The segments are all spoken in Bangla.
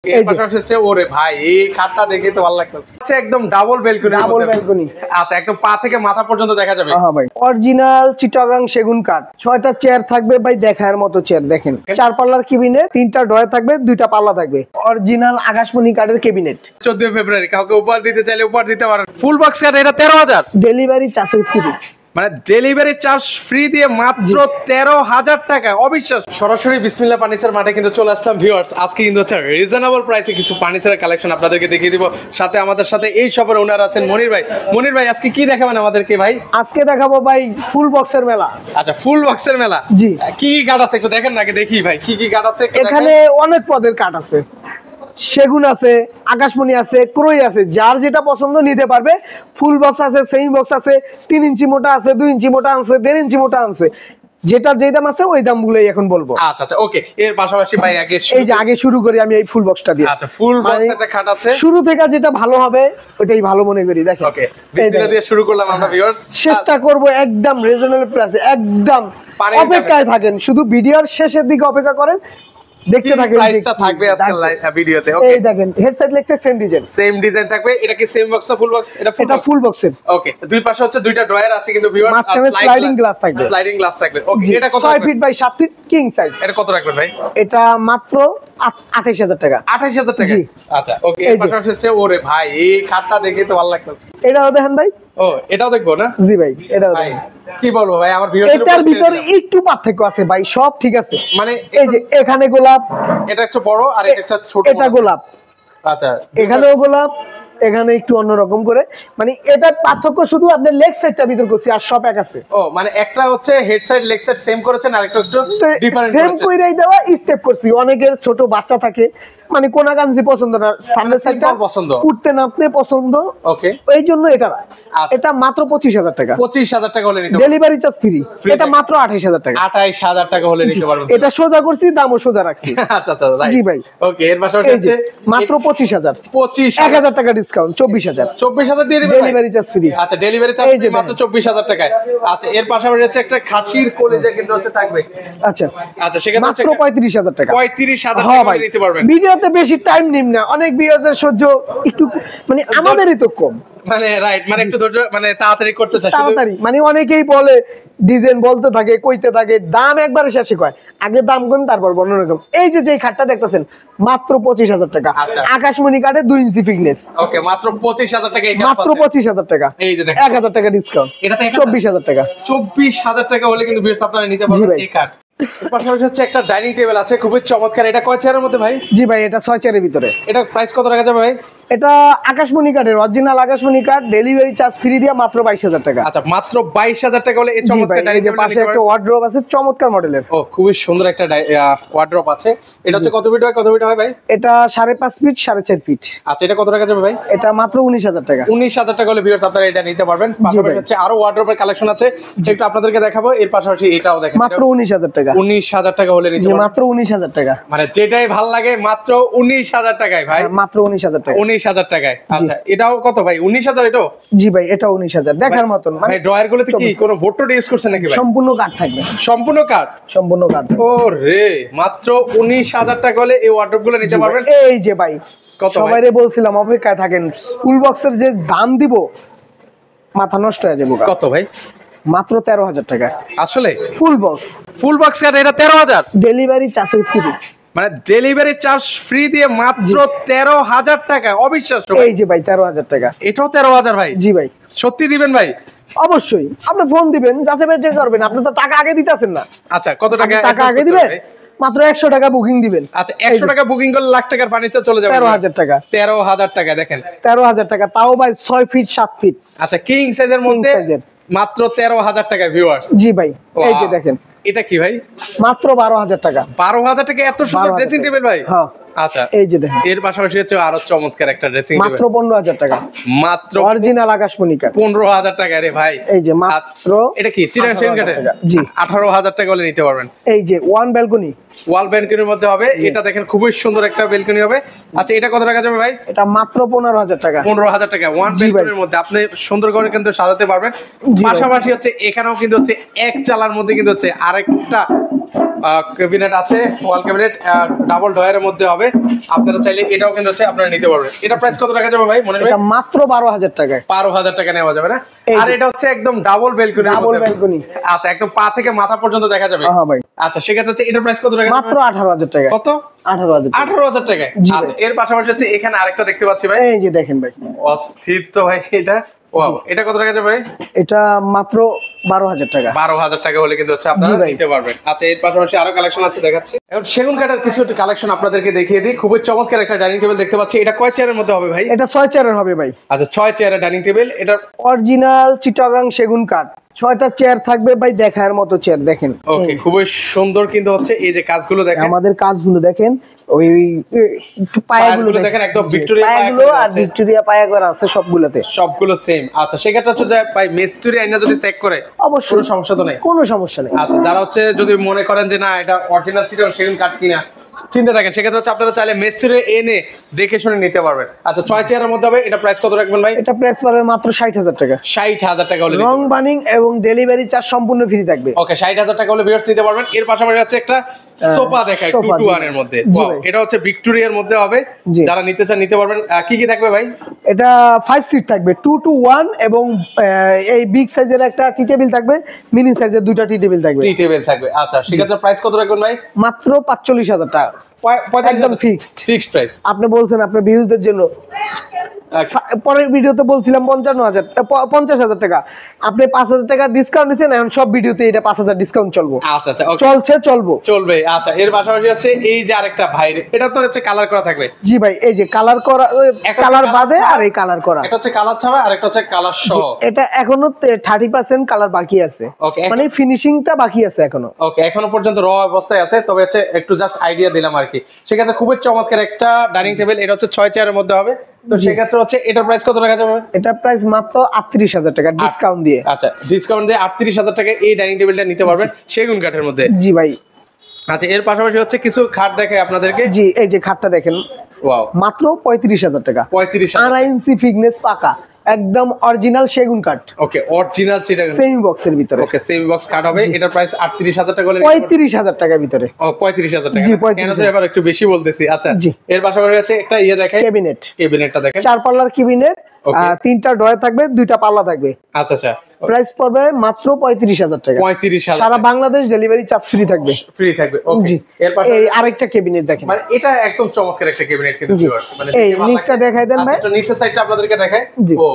এই পাশাপাশি হচ্ছে ওরে ভাই এই খাটটা দেখে তো ভালো লাগতেছে। আচ্ছা একদম ডাবল ব্যালকনি। আচ্ছা একদম পা থেকে মাথা পর্যন্ত দেখা যাবে। হ্যাঁ ভাই অরিজিনাল চিটাগাং সেগুন কাঠ। 6টা চেয়ার থাকবে ভাই, দেখার মতো চেয়ার। দেখেন 4 পাল্লার ক্যাবিনেট, 3টা ড্রয়ার থাকবে, 2টা পাল্লা থাকবে। অরিজিনাল আকাশমণি কাঠের ক্যাবিনেট। 14 ফেব্রুয়ারি কাউকে উপহার দিতে চাইলে উপহার দিতে পারেন। ফুল বক্স কাঠ এটা 13,000। ডেলিভারি চার্জ ফ্রি, মানে ডেলিভারি চার্জ ফ্রি দিয়ে মাত্র 13,000 টাকা। অবিশ্বাস। সরাসরি বিসমিল্লাহ ফার্নিচার মাঠে কিন্তু চলে আসলাম ভিউয়ার্স। আজকে কিন্তু হচ্ছে রিজনেবল প্রাইসে কিছু ফার্নিচারের কালেকশন আপনাদেরকে দেখিয়ে দিব। সাথে আমাদের সাথে এই শপের ওনার আছেন মনির ভাই। মনির ভাই আজকে কি দেখাবেন আমাদেরকে ভাই? আজকে দেখাবো ভাই ফুল বক্সের মেলা। আচ্ছা ফুল বক্সের মেলা। জি। কি কি কাঠ আছে একটু দেখেন নাকি দেখি ভাই কি কি কাঠ আছে। এখানে অনেক পদের কাঠ আছে, সেগুন আছে, আকাশমণি আছে, ক্রয় আছে, যার যেটা পছন্দ নিতে পারবে। ফুল বক্স আছে, সেমি বক্স আছে, 3 ইঞ্চি মোটা আছে, 2 ইঞ্চি মোটা আছে, 1.5 ইঞ্চি মোটা আছে। যেটা যেই দাম আছে ওই দামগুলোই এখন বলবো। আচ্ছা আচ্ছা ওকে। এর পাশাপাশি ভাই আগে শুরু করি আমি এই ফুল বক্সটা দিয়ে। আচ্ছা ফুল বক্স একটা খাট আছে, শুরু থেকে যেটা ভালো হবে ওটাই ভালো মনে করি। দেখেন ওকে বিসমিল্লাহ দিয়ে শুরু করলাম আমরা ভিউয়ার্স। চেষ্টা করব একদম রিজনেবল প্রাইসে, একদম অপেক্ষায় থাকেন, শুধু ভিডিওর শেষের দিকে অপেক্ষা করেন, দেখতে থাকেন। প্রাইসটা থাকবে আজকের লাইভ ভিডিওতে। ওকে এই দেখেন হেডসেট লেগছে সেম ডিজাইন থাকবে। এটা কি সেম বক্স না ফুল বক্স? এটা ফুল বক্সের। ওকে দুই পাশে হচ্ছে দুইটা ড্রয়ার আছে কিন্তু ভিউয়ার্স, মাঝখানে স্লাইডিং গ্লাস থাকবে। ওকে এটা কত? 6 feet by 7 feet king size. এটা কত রাখবেন ভাই? এটা মাত্র 28,000 টাকা। 28,000 টাকা। জি। আচ্ছা ওকে এর পাশাপাশি হচ্ছে ওরে ভাই এই খাটটা দেখে তো ভালো লাগতেছে। এটাও দেখেন ভাই। ও এটাও দেখবো না? জি ভাই এটাও ভাই দেখেন। কি বলবো ভাই আমার ভিউয়ার্স এটার ভিতরে একটু পার্থক্য আছে ভাই, সব ঠিক আছে। মানে এই যে এখানে গোলাপ, এটা একটা বড় আর এটা একটা ছোট। এটা গোলাপ। আচ্ছা এখানেও গোলাপ, এখানে একটু অন্যরকম করে। মানে এটার পার্থক্য শুধু আপনার লেগ সাইডটা ভিতর করছি, আর সব এক আছে। ও মানে একটা হচ্ছে head side leg side same করেছেন আর একটা একটু ডিফারেন্ট সেম করেছেন। কইরাই দেওয়া স্টেপ করছি। অনেকের ছোট বাচ্চা থাকে, মানে কোনাকাঞ্জি পছন্দ না, সামনের সাইডটা পছন্দ, উঠতে নামতে পছন্দ। ওকে এই জন্য এটা না। এটা মাত্র 25,000 টাকা। 25,000 টাকা হলে নিতে পারবেন। Delivery charge free. এটা মাত্র 28,000 টাকা। 28,000 টাকা হলে নিতে পারবেন। এটা সোজা করছি, দামও সোজা রাখছি। আচ্ছা আচ্ছা রাইট। জি ভাই ওকে এর পাশাপাশি আছে মাত্র 25,000। 1,000 টাকা ডিসকাউন্ট, 24,000। 24,000 দিয়ে দিবেন। Delivery charge free. আচ্ছা ডেলিভারি চার্জ মাত্র 24,000 টাকায়। আচ্ছা এর পাশাপাশি হচ্ছে একটা খাসির কলিজা কিন্তু হচ্ছে থাকবে। আচ্ছা আচ্ছা সেখানে মাত্র 35,000 টাকা। 35,000 টাকা হলে নিতে পারবেন। ভিডিওতে বেশি টাইম নিম না, অনেক ভিউয়ার্সের সহ্য একটু, মানে আমাদেরই তো কম। মানে রাইট মানে একটু ধৈর্য, মানে তাড়াতাড়ি করতে চাই তাড়াতাড়ি। মানে অনেকেই বলে ডিজাইন বলতে থাকে, কইতে থাকে, দাম একবারে শেষে কয়। আগে দাম কোন তারপর বর্ণনা করুন। এই যে যেই খাটটা দেখতেছেন মাত্র 25,000 টাকা। আকাশমণি কাঠে 2 ইঞ্চি ফিটনেস। ওকে মাত্র 25,000 টাকা। মাত্র 25,000 টাকা। এই যে দেখেন 1,000 টাকা ডিসকাউন্ট। এটাতে 24,000 টাকা। 24,000 টাকা হলে কিন্তু ভিউয়ার্স আপনারা নিতে পারবেন এই কাঠ। পাশাপাশি হচ্ছে একটা ডাইনিং টেবিল আছে খুবই চমৎকার। এটা কয় চেয়ারের মধ্যে ভাই? জি ভাই এটা 6 চেয়ারের ভিতরে। এটা প্রাইস কত রাখা যাবে ভাই? এটা আকাশমণি কাঠের, অরিজিনাল আকাশমণি কাঠ, ডেলিভারি চার্জ ফ্রি দিয়ে মাত্র 22,000 টাকা। আচ্ছা মাত্র 22,000 টাকা হলে এই চমৎকার ডাইনিং টেবিল। পাশে একটা ওয়ার্ড্রোব আছে চমৎকার মডেলের। ও খুবই সুন্দর একটা ওয়ার্ড্রোব আছে। এটা হচ্ছে কত ফিট হয় ভাই? এটা 5.5 ফিট 4.5 ফিট। আচ্ছা এটা কত টাকা যাবে ভাই? এটা মাত্র 19,000 টাকা। 19,000 টাকা হলে ভিউয়ার্স আপনারা এটা নিতে পারবেন। পাশাপাশি হচ্ছে আরো ওয়ার্ড্রোবের কালেকশন আছে, একটু আপনাদেরকে দেখাবো। এর পাশাপাশি এটাও দেখেন মাত্র 19,000 টাকা। 19,000 টাকা হলে নিতে পারবেন। মাত্র 19,000 টাকা। মানে যেটাই ভালো লাগে মাত্র 19,000 টাকায় ভাই। মাত্র 19,000 টাকা। 19,000 টাকায়। আচ্ছা এটাও কত ভাই? 19,000 এটাও? জি ভাই এটাও 19,000 দেখার মতন। মানে ড্রয়ার গুলোতে কি কোনো বোর্ড ইউজ করছেন নাকি ভাই? সম্পূর্ণ কাঠ থাকবে। সম্পূর্ণ কাঠ? সম্পূর্ণ কাঠ। ও রে মাত্র 19,000 টাকা হলে এই ওয়ার্ড্রোব গুলো নিতে পারবেন। এই যে ভাই কত সবাইরে বলছিলাম অপেক্ষায় থাকেন, ফুল বক্সের যে দাম দিব মাথা নষ্ট হয়ে যাবে। কত ভাই? মাত্র 13,000 টাকা। আসলে ফুল বক্স কাঠ এটা 13,000। Delivery charge free. মানে ডেলিভারি চার্জ ফ্রি দিয়ে মাত্র 13,000 টাকা। অবিশ্বাস্য। এই যে ভাই 13,000 টাকা। এটাও 13,000 ভাই? জি ভাই। সত্যি দিবেন ভাই? অবশ্যই। আপনি ফোন দিবেন, যাচাই বাছাই করবেন। আপনি তো টাকা আগে দিতেছেন না। আচ্ছা কত টাকা আগে দিবেন? মাত্র 100 টাকা বুকিং দিবেন। আচ্ছা 100 টাকা বুকিং করলে লাখ টাকার ফার্নিচার চলে যাবে। 13,000 টাকা। 13,000 টাকা দেখেন। 13,000 টাকা, তাও ভাই 6 ফিট 7 ফিট। আচ্ছা কিং সাইজের মধ্যে মাত্র 13,000 টাকা ভিউয়ার্স। জি ভাই এই যে দেখেন। এটা কি ভাই? মাত্র 12,000 টাকা। 12,000 টাকা এত সুন্দর ড্রেসিং টেবিল ভাই? হ্যাঁ। আচ্ছা এই যে দেখেন। এর পাশাপাশি হচ্ছে আরো চমৎকার একটা ড্রেসিং টেবিল। মাত্র 15,000 টাকা। মাত্র অরিজিনাল আকাশমণি কাঠ। 15,000 টাকা রে ভাই। এই যে মাত্র। এটা কি চিটাগাং সেগুন কাঠের? জি 18,000 টাকা হলে নিতে পারবেন। এই যে ওয়ান ব্যালকনি। ওয়াল ব্যালকনির মধ্যে হবে। এটা দেখেন খুবই সুন্দর একটা ব্যালকনি হবে। আচ্ছা এটা কত টাকা যাবে ভাই? এটা মাত্র 15,000 টাকা। 15,000 টাকা ওয়ান ব্যালকনির মধ্যে আপনি সুন্দর করে কিন্তু সাজাতে পারবেন। পাশাপাশি হচ্ছে এখানেও কিন্তু হচ্ছে এক চালার মধ্যে কিন্তু হচ্ছে আরেকটা ক্যাবিনেট আছে, ওয়াল ক্যাবিনেট ডাবল ডয়ারের মধ্যে হবে। আপনারা চাইলে এটাও কিন্তু হচ্ছে আপনারা নিতে পারবেন। এটা প্রাইস কত টাকা যাবে ভাই মনির ভাই? এটা মাত্র 12,000 টাকায়। 12,000 টাকা নেওয়া যাবে না? এই আর এটা হচ্ছে একদম ডাবল ব্যালকনি। Double balcony. আচ্ছা, একদম পা থেকে মাথা পর্যন্ত দেখা যাবে। হ্যাঁ ভাই। আচ্ছা, সেক্ষেত্রে হচ্ছে এটার প্রাইস কত টাকা? মাত্র 18,000 টাকা। কত? 18,000 টাকা। 18,000 টাকায়। জি আচ্ছা, এর পাশাপাশি হচ্ছে এখানে আরেকটা দেখতে পাচ্ছি ভাই। এই যে দেখেন ভাই, অস্থির তো ভাই এটা। ওয়াও, এটা কত টাকা যাবে ভাই? এটা মাত্র 12,000 টাকা। 12,000 টাকা হলে কিন্তু হচ্ছে আপনারা নিতে পারবেন। আচ্ছা, এর পাশাপাশি আরো কালেকশন আছে দেখাচ্ছি। এখন সেগুন কাঠের কিছু কালেকশন আপনাদেরকে দেখিয়ে দিই। খুবই চমৎকার একটা ডাইনিং টেবিল দেখতে পাচ্ছি। এটা কয় চেয়ারের মধ্যে হবে ভাই? এটা 6 চেয়ারের হবে ভাই। আচ্ছা, 6 চেয়ারের ডাইনিং টেবিল। এটা অরিজিনাল চিটাগাং সেগুন কাঠ। 6টা চেয়ার থাকবে ভাই, দেখার মতো চেয়ার দেখেন। ওকে, খুবই সুন্দর কিন্তু হচ্ছে এই যে কাজগুলো দেখেন। আমাদের কাজগুলো দেখেন, ওই একটু পায়াগুলো দেখেন, একদম ভিক্টোরিয়া পায়াগুলো আর ভিক্টোরিয়া পায়া করা আছে সবগুলোতে। সবগুলো সেম। আচ্ছা, সেক্ষেত্রে হচ্ছে যে ভাই মিস্ত্রি আইনা যদি চেক করে অবশ্যই কোনো সমস্যা তো নেই? কোনো সমস্যা নেই। আচ্ছা, যারা হচ্ছে যদি মনে করেন যে না এটা অরিজিনাল চিটাগাং সেগুন কাঠ কিনা চিন্তা থাকেন, সেক্ষেত্রে হচ্ছে আপনারা চাইলে মিস্ত্রি এনে দেখে শুনে নিতে পারবেন। আচ্ছা, 6 চেয়ারের মধ্যে হবে। এটা প্রাইস কত রাখবেন ভাই? এটা প্রাইস পাবে মাত্র 60,000 টাকা। 60,000 টাকা হলে রং বানিং এবং ডেলিভারি চার্জ সম্পূর্ণ ফ্রি থাকবে। ওকে, 60,000 টাকা হলে ভিউয়ার্স নিতে পারবেন। এর পাশাপাশি হচ্ছে একটা সোফা দেখায় 2 to 1 এর মধ্যে। ওয়াও, এটা হচ্ছে ভিক্টোরিয়ার মধ্যে হবে। যারা নিতে চান নিতে পারবেন। কি কি থাকবে ভাই? এটা 5 সিট থাকবে, 2 to 1, এবং এই বিগ সাইজের একটা টি টেবিল থাকবে, মিনি সাইজের দুইটা টি টেবিল থাকবে। টি টেবিল থাকবে। আচ্ছা, সেক্ষেত্রে প্রাইস কত রাখবেন ভাই? মাত্র 45,000 টাকা। একদম ফিক্সড প্রাইস। আপনি বলছেন আপনার ভিউজদের জন্য। পরের ভিডিওতে বলছিলাম 50,000 টাকা, আপনি 5,000 টাকা ডিসকাউন্ট দিচ্ছেন, এখন সব ভিডিওতে এটা 5,000 ডিসকাউন্ট চলবো। আচ্ছা আচ্ছা, চলবে। আচ্ছা, এর পাশাপাশি হচ্ছে এই যে আরেকটা ভাই, এটা তো হচ্ছে কালার করা থাকবে। জি ভাই, এই যে কালার করা, কালার বাদে আর এই কালার করা। এটা হচ্ছে কালার ছাড়া আর একটা হচ্ছে কালার সহ। এটা এখনো 30% কালার বাকি আছে, মানে ফিনিশিংটা বাকি আছে এখনো। ওকে, এখনো পর্যন্ত র অবস্থায় আছে, তবে হচ্ছে একটু জাস্ট আইডিয়া দিলাম আর কি। সেক্ষেত্রে খুবই চমৎকার একটা ডাইনিং টেবিল। এটা হচ্ছে 6 চেয়ারের মধ্যে হবে। তো সেক্ষেত্রে হচ্ছে এটার প্রাইস কত টাকা যাবে? এটা প্রাইস মাত্র 38,000 টাকা ডিসকাউন্ট দিয়ে। আচ্ছা, ডিসকাউন্ট দিয়ে 38,000 টাকা এই ডাইনিং টেবিলটা নিতে পারবেন সেগুন কাঠের মধ্যে। জি ভাই। আচ্ছা, এর পাশাপাশি হচ্ছে কিছু খাট দেখাই আপনাদেরকে। জি, এই যে খাটটা দেখেন। ওয়াও, মাত্র 35,000 টাকা। 35,000। 2.5 ইঞ্চি ফিটনেস পাকা, একদম অরিজিনাল সেগুন কাঠ। ওকে, অরিজিনাল চিটাগাং সেমি বক্সের ভিতরে। ওকে, সেমি বক্স কাট হবে। এটার প্রাইস 38,000 টাকা হলে 35,000 টাকার ভিতরে। ও 35,000 টাকা। জি, কেন তো এবার একটু বেশি বলতেছি। আচ্ছা, জি। এর পাশাপাশি হচ্ছে একটা দেখাই, ক্যাবিনেটটা দেখেন। 4 পাল্লার ক্যাবিনেট, 3টা ড্রয়ার থাকবে, 2টা পাল্লা থাকবে। আচ্ছা আচ্ছা, প্রাইস পড়বে মাত্র 35,000 টাকা। 35,000 সারা বাংলাদেশ ডেলিভারি চার্জ ফ্রি থাকবে। ওকে, এর পাশে এই আরেকটা ক্যাবিনেট দেখেন, মানে এটা একদম চমৎকার একটা ক্যাবিনেট কিন্তু ভিউয়ার্স। মানে এই নিচটা দেখাই দেন ভাই। আচ্ছা, নিচের সাইডটা আপনাদেরকে দেখাই।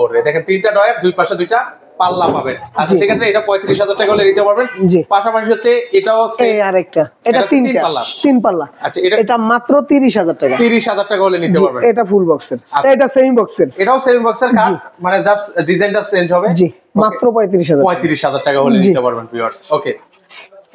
ওরে দেখেন, 3টা ডয়ার, দুই পাশে 2টা পাল্লা পাবেন। আচ্ছা, সেক্ষেত্রে এটা 35,000 টাকা হলে নিতে পারবেন। পাশাপাশি হচ্ছে এটাও এই আরেকটা, এটা 3 পাল্লা। আচ্ছা, এটা মাত্র 30,000 টাকা। 30,000 টাকা হলে নিতে পারবেন। এটা ফুল বক্সের, এটা সেমি বক্সের। এটাও সেমি বক্সের কাট, মানে জাস্ট ডিজাইনটা চেঞ্জ হবে। জি, মাত্র 35,000 টাকা হলে নিতে পারবেন ভিউয়ার্স। ওকে,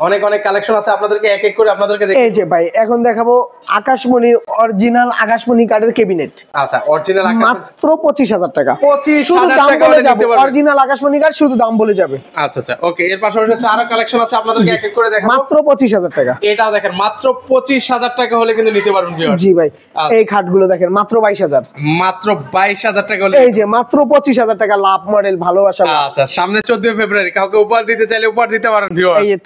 অনেক অনেক কালেকশন আছে, আপনাদেরকে এক এক করে আপনাদেরকে এই যে ভাই, এখন দেখাবো আকাশমণি, অরিজিনাল আকাশমণি কাঠের ক্যাবিনেট। আচ্ছা, অরিজিনাল মাত্র 25,000 টাকা। 25,000 টাকা হলে নিতে পারবেন। অরিজিনাল আকাশমণি কাঠ, শুধু দাম বলে যাবে। আচ্ছা আচ্ছা, ওকে, এর পাশাপাশি হচ্ছে আরো কালেকশন আছে, আপনাদেরকে এক এক করে দেখাবো। মাত্র 25,000 টাকা। এটাও দেখেন, মাত্র 25,000 টাকা হলে কিন্তু নিতে পারবেন ভিউয়ার্স। জি ভাই, এই খাটগুলো দেখেন মাত্র 22,000। মাত্র 22,000 টাকা হলে। এই যে মাত্র 25,000 টাকা, লাভ মডেল, ভালোবাসা। আচ্ছা, সামনে 14 ফেব্রুয়ারি, কাউকে উপহার দিতে চাইলে উপহার দিতে পারেন ভিউয়ার্স। এই যে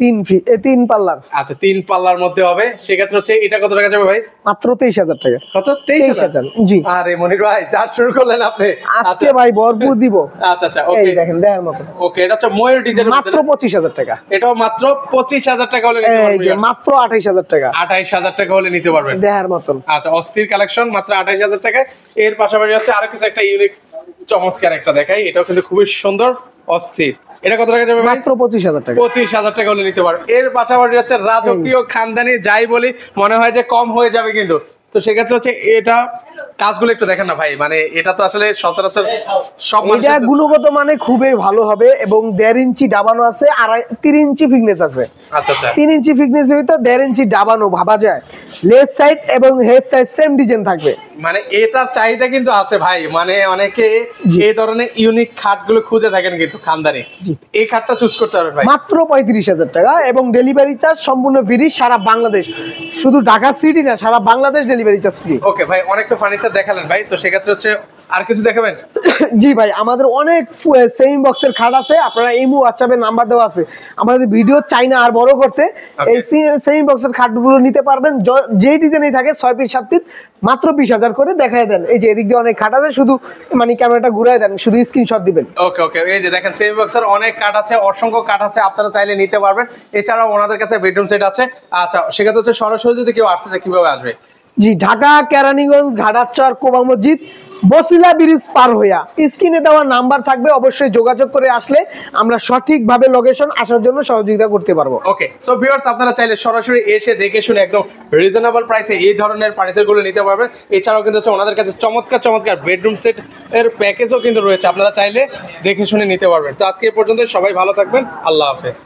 3 পাল্লার। আচ্ছা, 3 পাল্লার মধ্যে হবে। সেক্ষেত্রে হচ্ছে এটা কত টাকা যাবে ভাই? মাত্র 23,000 টাকা। কত? 23,000। জি। আরে মনির ভাই, যা শুরু করলেন আপনি। আজকে ভাই ভরপুর দিব। আচ্ছা আচ্ছা, ওকে, এই দেখেন, দেখার মতো। ওকে, এটা হচ্ছে ময়ূর ডিজাইন। মাত্র 25,000 টাকা। এটাও মাত্র 25,000 টাকা হলে নিতে পারবেন। এই যে মাত্র 28,000 টাকা। 28,000 টাকা হলে নিতে পারবেন। দেখার মতন। আচ্ছা, অস্থির কালেকশন, মাত্র 28,000 টাকায়। এর পাশাপাশি হচ্ছে আরো কিছু একটা ইউনিক চমৎকার একটা দেখাই। এটাও কিন্তু খুবই সুন্দর, অস্থির। এটা কত টাকা যাবে ভাই? মাত্র 25,000 টাকা। 25,000 টাকা হলে নিতে পারবেন। এর পাশাপাশি হচ্ছে রাজকীয় খানদানি, যাই বলি মনে হয় যে কম হয়ে যাবে, কিন্তু তো সেক্ষেত্রে হচ্ছে এটা কাজগুলো একটু দেখেন না ভাই, মানে এটা তো আসলে সচরাচর সব এটা গুণগত মানে খুবই ভালো হবে, এবং 1.5 ইঞ্চি ডাবানো আছে, আর 3 ইঞ্চি ফিটনেস আছে। আচ্ছা আচ্ছা, 3 ইঞ্চি ফিটনেসের ভিতর 1.5 ইঞ্চি ডাবানো ভাবা যায়। লেফট সাইড এবং হেড সাইড সেম ডিজাইন থাকবে। মানে এটার চাহিদা কিন্তু আছে ভাই, মানে অনেকে এই ধরনের ইউনিক খাটগুলো খুঁজে থাকেন কিন্তু খানদানি, এই খাটটা চুজ করতে পারবেন ভাই। মাত্র 35,000 টাকা, এবং ডেলিভারি চার্জ সম্পূর্ণ ফ্রি সারা বাংলাদেশ, শুধু ঢাকা সিটি না, সারা Bangladesh delivery. Delivery charge free. Okay ভাই, অনেক তো ফার্নিচার দেখালেন ভাই, তো সেক্ষেত্রে হচ্ছে আর কিছু দেখাবেন? জি ভাই, আমাদের অনেক সেমিং বক্সের খাট আছে, আপনারা ইমো হোয়াটসঅ্যাপে নাম্বার দেওয়া আছে, আমাদের ভিডিও চাই না আর বড় করতে, এই সেমিং বক্সের খাটগুলো নিতে পারবেন, যেই ডিজাইনই থাকে 6 পিস 7 পিস মাত্র 20,000 করে দেখায় দেন। এই যে এদিক দিয়ে অনেক খাট আছে, শুধু মানে ক্যামেরাটা ঘুরায় দেন, শুধু স্ক্রিনশট দিবেন। ওকে ওকে, এই যে দেখেন সেমি বক্সের অনেক কাঠ আছে, অসংখ্য কাঠ আছে, আপনারা চাইলে নিতে পারবেন। এছাড়াও ওনাদের কাছে বেডরুম সেট আছে। আচ্ছা, সেক্ষেত্রে হচ্ছে সরাসরি যদি কেউ আসতে চায় কিভাবে আসবে? জি, ঢাকা কেরানীগঞ্জ ঘাটাচর কোবা মসজিদ বসিলা ব্রিজ পার হইয়া স্ক্রিনে দেওয়া নাম্বার থাকবে, অবশ্যই যোগাযোগ করে আসলে আমরা সঠিকভাবে লোকেশন আসার জন্য সহযোগিতা করতে পারবো। ওকে, সো ভিউয়ার্স, আপনারা চাইলে সরাসরি এসে দেখে শুনে একদম রিজনেবল প্রাইসে এই ধরনের ফার্নিচারগুলো নিতে পারবেন। এছাড়াও কিন্তু হচ্ছে ওনাদের কাছে চমৎকার চমৎকার বেডরুম সেট এর প্যাকেজও কিন্তু রয়েছে, আপনারা চাইলে দেখে শুনে নিতে পারবেন। তো আজকে এই পর্যন্ত, সবাই ভালো থাকবেন, আল্লাহ হাফেজ।